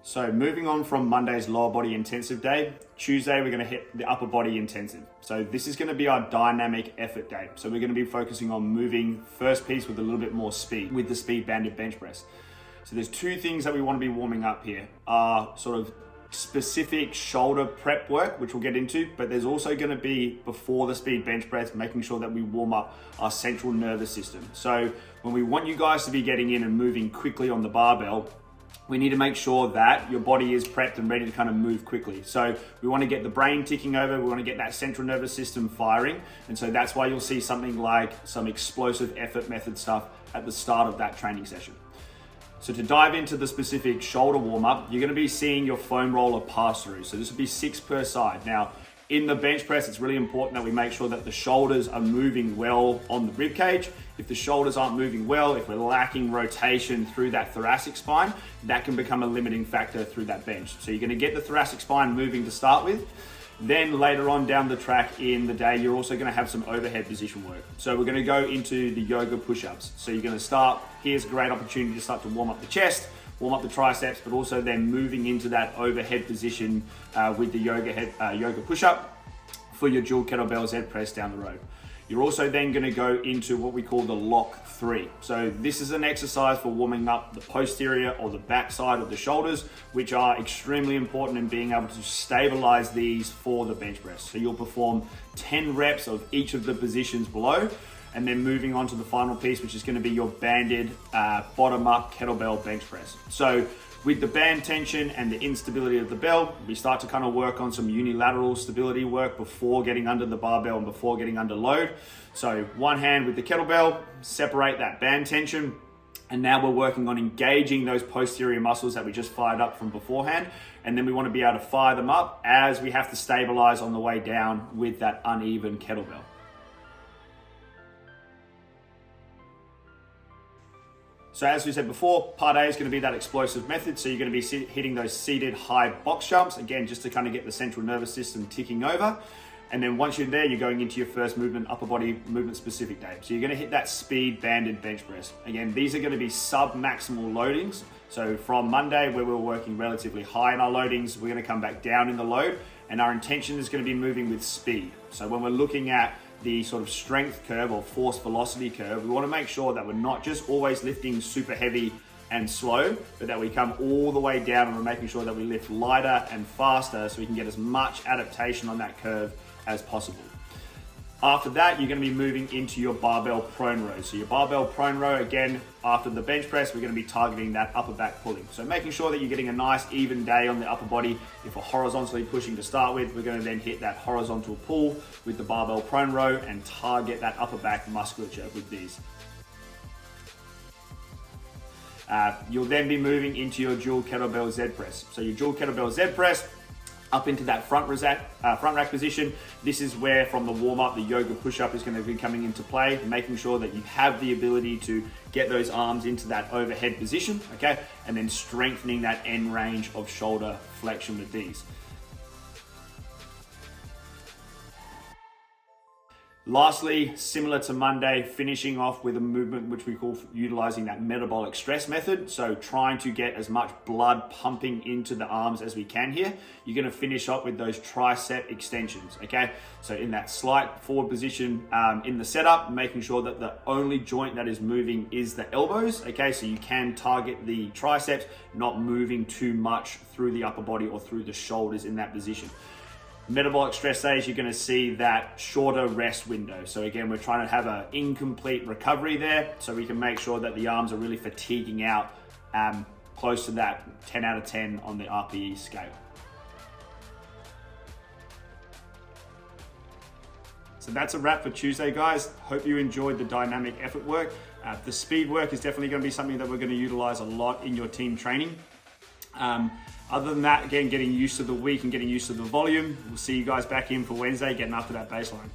So moving on from Monday's lower body intensive day, Tuesday we're going to hit the upper body intensive. So this is going to be our dynamic effort day. So we're going to be focusing on moving first piece with a little bit more speed with the speed banded bench press. So there's two things that we want to be warming up here, are sort of specific shoulder prep work, which we'll get into, but there's also going to be, before the speed bench press, making sure that we warm up our central nervous system. So when we want you guys to be getting in and moving quickly on the barbell, we need to make sure that your body is prepped and ready to kind of move quickly. So we want to get the brain ticking over, we want to get that central nervous system firing. And so that's why you'll see something like some explosive effort method stuff at the start of that training session. So to dive into the specific shoulder warm up, you're going to be seeing your foam roller pass through. So this will be 6 per side. Now, in the bench press, it's really important that we make sure that the shoulders are moving well on the rib cage. If the shoulders aren't moving well, if we're lacking rotation through that thoracic spine, that can become a limiting factor through that bench. So you're going to get the thoracic spine moving to start with. Then later on down the track in the day, you're also going to have some overhead position work. So we're going to go into the yoga push-ups. So you're going to start, here's a great opportunity to start to warm up the chest, warm up the triceps, but also then moving into that overhead position with the yoga push-up for your dual kettlebell Z press down the road. You're also then going to go into what we call the lock 3. So this is an exercise for warming up the posterior or the back side of the shoulders, which are extremely important in being able to stabilize these for the bench press. So you'll perform 10 reps of each of the positions below, and then moving on to the final piece, which is going to be your banded bottom up kettlebell bench press. So with the band tension and the instability of the bell, we start to kind of work on some unilateral stability work before getting under the barbell and before getting under load. So one hand with the kettlebell, separate that band tension, and now we're working on engaging those posterior muscles that we just fired up from beforehand. And then we want to be able to fire them up as we have to stabilize on the way down with that uneven kettlebell. So as we said before, part A is going to be that explosive method. So you're going to be hitting those seated high box jumps, again, just to kind of get the central nervous system ticking over. And then once you're there, you're going into your first movement, upper body movement specific day. So you're going to hit that speed banded bench press. Again, these are going to be sub-maximal loadings. So from Monday, where we're working relatively high in our loadings, we're going to come back down in the load. And our intention is going to be moving with speed. So when we're looking at the sort of strength curve or force velocity curve, we want to make sure that we're not just always lifting super heavy and slow, but that we come all the way down and we're making sure that we lift lighter and faster so we can get as much adaptation on that curve as possible. After that, you're going to be moving into your barbell prone row. So your barbell prone row, again, after the bench press, we're going to be targeting that upper back pulling. So making sure that you're getting a nice even day on the upper body. If we're horizontally pushing to start with, we're going to then hit that horizontal pull with the barbell prone row and target that upper back musculature with these. You'll then be moving into your dual kettlebell Z press. So your dual kettlebell Z press, up into that front rack position. This is where, from the warm up, the yoga push up is going to be coming into play, making sure that you have the ability to get those arms into that overhead position, okay? And then strengthening that end range of shoulder flexion with these. Lastly, similar to Monday, finishing off with a movement which we call utilizing that metabolic stress method. So trying to get as much blood pumping into the arms as we can here. You're gonna finish up with those tricep extensions, okay? So in that slight forward position in the setup, making sure that the only joint that is moving is the elbows, okay? So you can target the triceps, not moving too much through the upper body or through the shoulders in that position. Metabolic stress days, you're going to see that shorter rest window. So again, we're trying to have an incomplete recovery there, so we can make sure that the arms are really fatiguing out close to that 10 out of 10 on the RPE scale. So that's a wrap for Tuesday, guys. Hope you enjoyed the dynamic effort work. The speed work is definitely going to be something that we're going to utilize a lot in your team training. Other than that, again, getting used to the week and getting used to the volume. We'll see you guys back in for Wednesday, getting after that baseline.